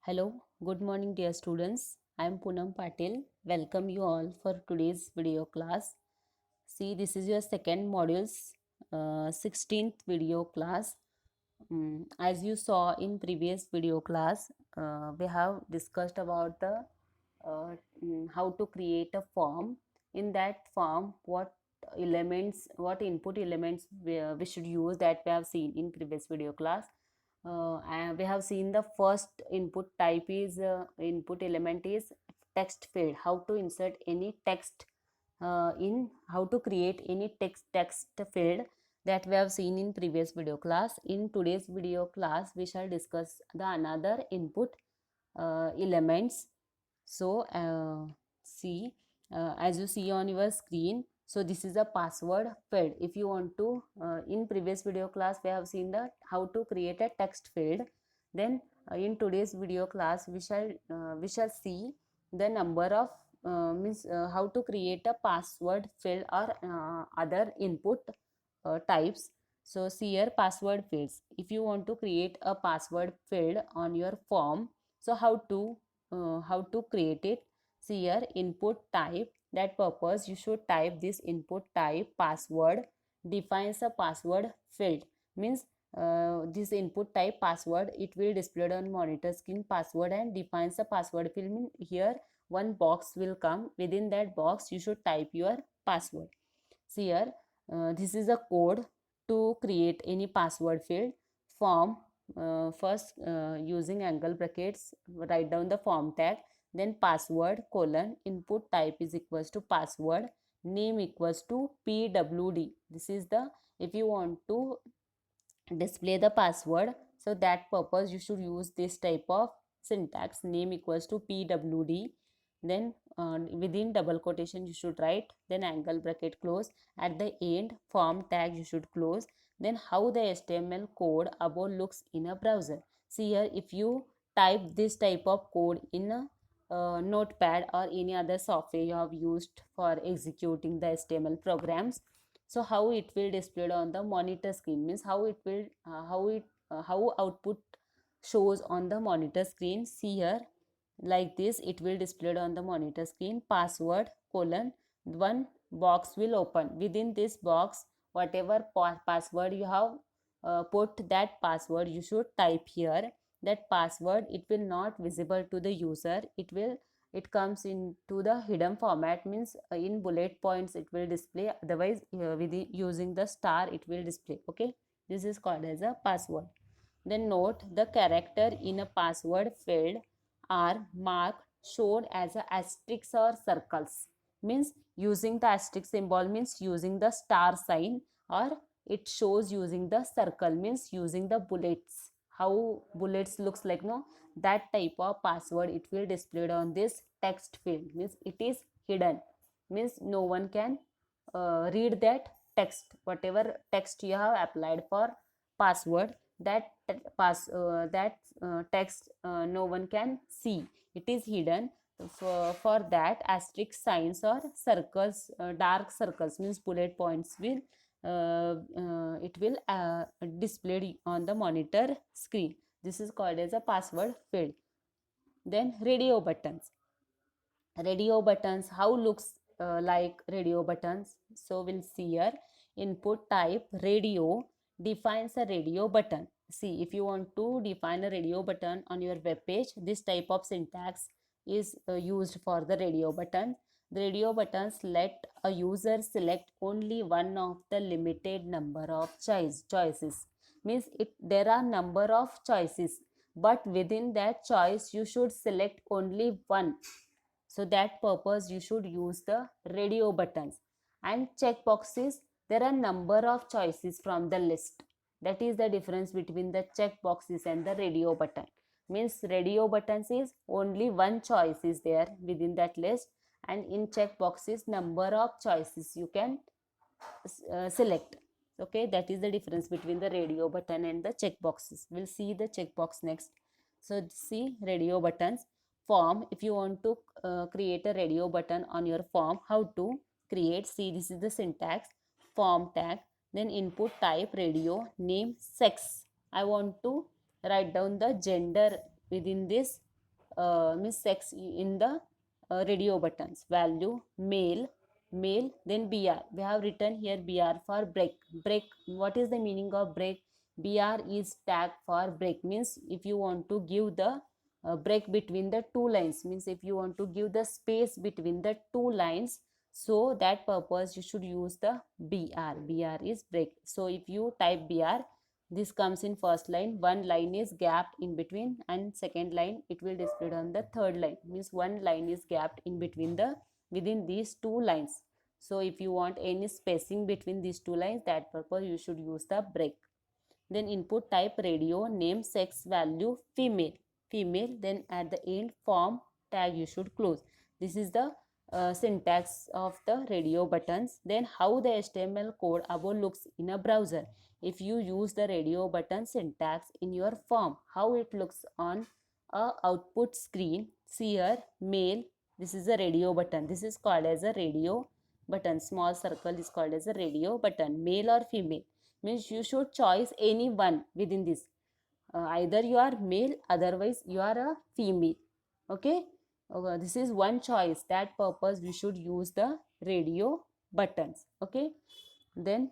Hello, good morning, dear students. I am Poonam Patil. Welcome you all for today's video class. See, this is your second module's 16th video class. As you saw in previous video class, we have discussed about the how to create a form. In that form, what input elements we should use, that we have seen in previous video class. And we have seen the first input element is text field. How to insert any text in how to create any text field, that we have seen in previous video class. In today's video class we shall discuss the another input elements. So see, as you see on your screen, so this is a password field. If you want to in previous video class we have seen the how to create a text field. Then in today's video class we shall see the number of means how to create a password field or other input types. So see here, password fields. If you want to create a password field on your form, so how to create it? See here, input type. That purpose you should type this input type password defines a password field. Means this input type password, it will display on monitor screen password and defines a password field. Mean here one box will come. Within that box you should type your password. See here, this is a code to create any password field. Form, first using angle brackets write down the form tag, then password colon input type is equals to password, name equals to pwd. This is the, if you want to display the password, so that purpose you should use this type of syntax, name equals to pwd. Then within double quotation you should write, then angle bracket close, at the end form tag you should close. Then how the html code above looks in a browser. See here, if you type this type of code in a notepad or any other software you have used for executing the html programs, so how it will display on the monitor screen, means how it will how output shows on the monitor screen. See here, like this it will display on the monitor screen, password colon, one box will open. Within this box, whatever password you have put, that password you should type here. That password, it will not visible to the user, it comes into the hidden format. Means in bullet points it will display, otherwise with using the star it will display. Okay, this is called as a password. Then note, the character in a password field are marked, shown as a asterisk or circles. Means using the asterisk symbol means using the star sign, or it shows using the circle means using the bullets. How bullets looks like, no, that type of password it will displayed on this text field. Means it is hidden, means no one can read that text. Whatever text you have applied for password, that text no one can see, it is hidden. For that, asterisk signs or circles, dark circles means bullet points will it will displayed on the monitor screen. This is called as a password field. Then radio buttons. Radio buttons, how looks like radio buttons? So we'll see here, input type radio defines a radio button. See, if you want to define a radio button on your web page, this type of syntax is used for the radio button. The radio buttons let a user select only one of the limited number of choices. Means there are number of choices, but within that choice you should select only one. So that purpose you should use the radio buttons. And check boxes, there are number of choices from the list. That is the difference between the check boxes and the radio button. Means radio buttons is only one choice is there within that list, and in check boxes number of choices you can select. Okay, that is the difference between the radio button and the check boxes. We'll see the check box next. So see, radio buttons. Form, if you want to create a radio button on your form, how to create? See, this is the syntax, form tag, then input type radio, name sex. I want to write down the gender within this means sex in the radio buttons. Value male, male, then br. We have written here br for break. Break, what is the meaning of break? Br is tag for break, means if you want to give the break between the two lines, means if you want to give the space between the two lines, so that purpose you should use the br. Br is break. So if you type br, this comes in first line, one line is gapped in between, and second line it will display on the third line, means one line is gapped in between the within these two lines. So if you want any spacing between these two lines, that purpose you should use the break. Then input type radio, name, sex, value female, female. Then at the end form tag you should close. This is the syntax of the radio buttons. Then how the HTML code above looks in a browser. If you use the radio button syntax in your form, how it looks on a output screen. See here, male, this is a radio button, this is called as a radio button, small circle is called as a radio button, male or female, means you should choose any one within this. Either you are male, otherwise you are a female. Okay, this is one choice. That purpose we should use the radio buttons. Okay, then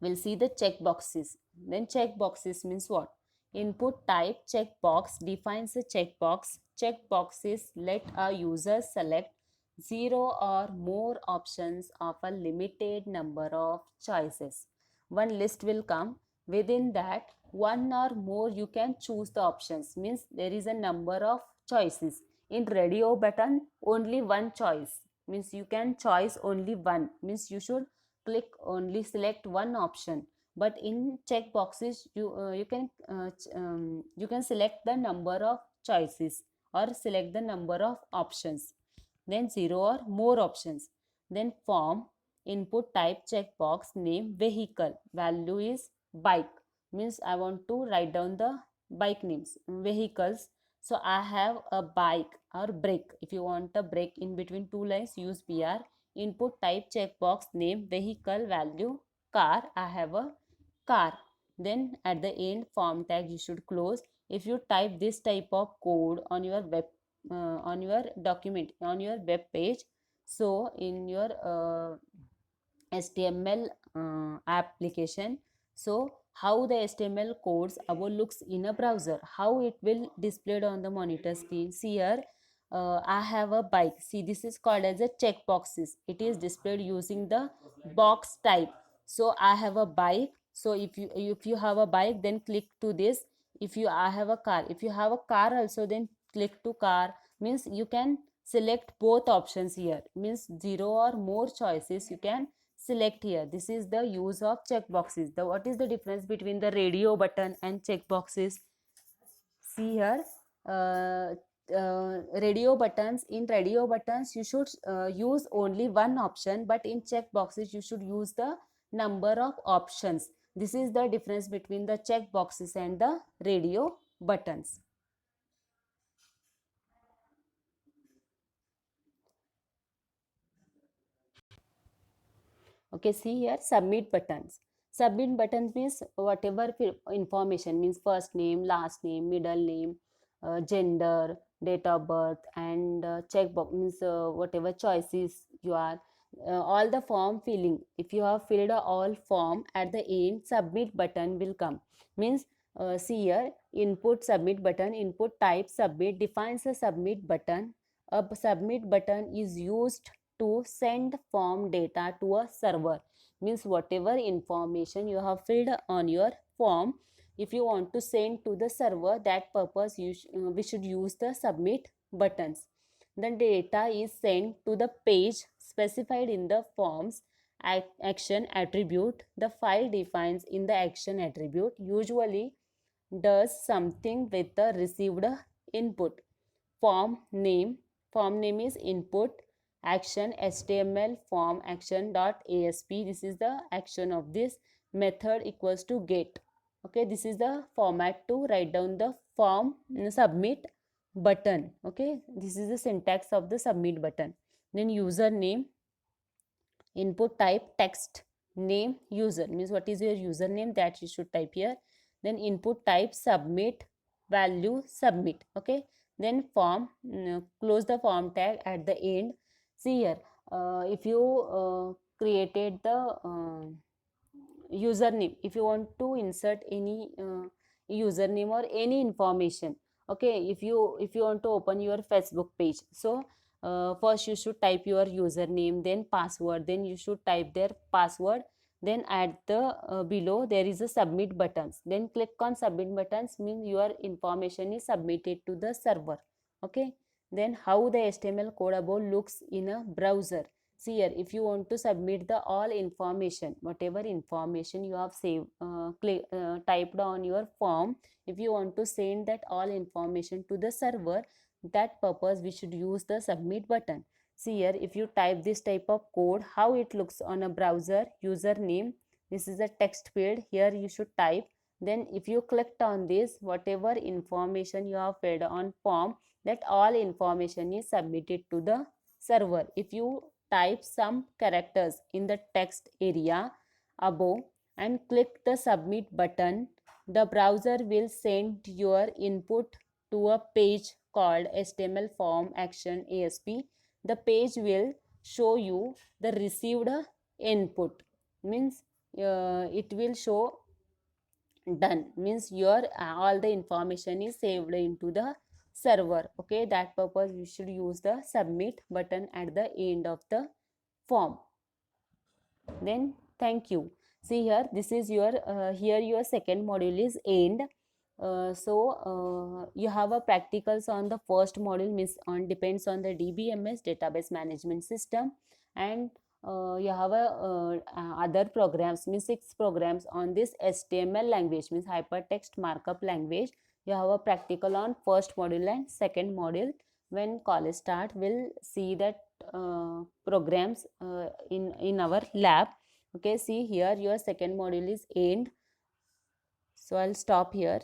we'll see the check boxes. Then check boxes means what? Input type checkbox defines a checkbox. Checkboxes let a user select zero or more options of a limited number of choices. One list will come. Within that, one or more you can choose the options, means there is a number of choices. In radio button, only one choice, means you can choose only one, means you should click only select one option. But in check boxes you can select the number of choices or select the number of options. Then zero or more options. Then form, input type checkbox, name vehicle, value is bike, means I want to write down the bike names, vehicles. So I have a bike or brake. If you want a brake in between two lines, use br. Input type checkbox, name vehicle, value car, I have a car. Then at the end form tag you should close. If you type this type of code on your web on your document on your web page, so in your HTML application, so how the HTML codes above looks in a browser, how it will displayed on the monitor screen. See here, I have a bike. See, this is called as a checkboxes. It is displayed using the box type. So I have a bike. So if you have a bike, then click to this. If you I have a car, if you have a car also, then click to car. Means you can select both options here. Means zero or more choices you can select here. This is the use of checkboxes. What is the difference between the radio button and checkboxes? See here, radio buttons, in radio buttons you should use only one option, but in checkboxes you should use the number of options. This is the difference between the checkboxes and the radio buttons. Okay, see here, submit buttons. Submit buttons means whatever information, means first name, last name, middle name, gender, date of birth, and checkbox means whatever choices you are, all the form filling. If you have filled all form, at the end submit button will come. Means see here, input submit button, input type submit defines a submit button. A submit button is used to send form data to a server. Means whatever information you have filled on your form, if you want to send to the server, that purpose we should use the submit buttons. The data is sent to the page specified in the form's action attribute. The file defines in the action attribute usually does something with the received input. Form name is input action HTML form action dot asp. This is the action of this method equals to get. Okay, this is the format to write down the form submit button. Okay, this is the syntax of the submit button. Then username, input type text, name user, means what is your username, that you should type here. Then input type submit, value submit. Okay, then form, close the form tag at the end. See here, if you created the username, if you want to insert any username or any information, okay, if you want to open your Facebook page, so first you should type your username, then password, then you should type their password, then at the below there is a submit buttons, then click on submit buttons, means your information is submitted to the server. Okay, then how the HTML code above looks in a browser. See here, if you want to submit the all information, whatever information you have saved, typed on your form, if you want to send that all information to the server, that purpose we should use the submit button. See here, if you type this type of code, how it looks on a browser. Username, this is a text field, here you should type. Then if you clicked on this, whatever information you have filled on form, that all information is submitted to the server. If you type some characters in the text area above and click the submit button, the browser will send your input to a page called HTML form action ASP. The page will show you the received input, means it will show done, means your all the information is saved into the server. Okay, that purpose we should use the submit button at the end of the form. Then thank you. See here, this is your here your second module is end. You have a practicals on the first module, means on depends on the DBMS database management system, and you have a other programs, means 6 programs on this HTML language, means hypertext markup language. You have a practical on first module and second module. When college start, we'll see that programs in our lab. Okay, see here your second module is end. So I'll stop here.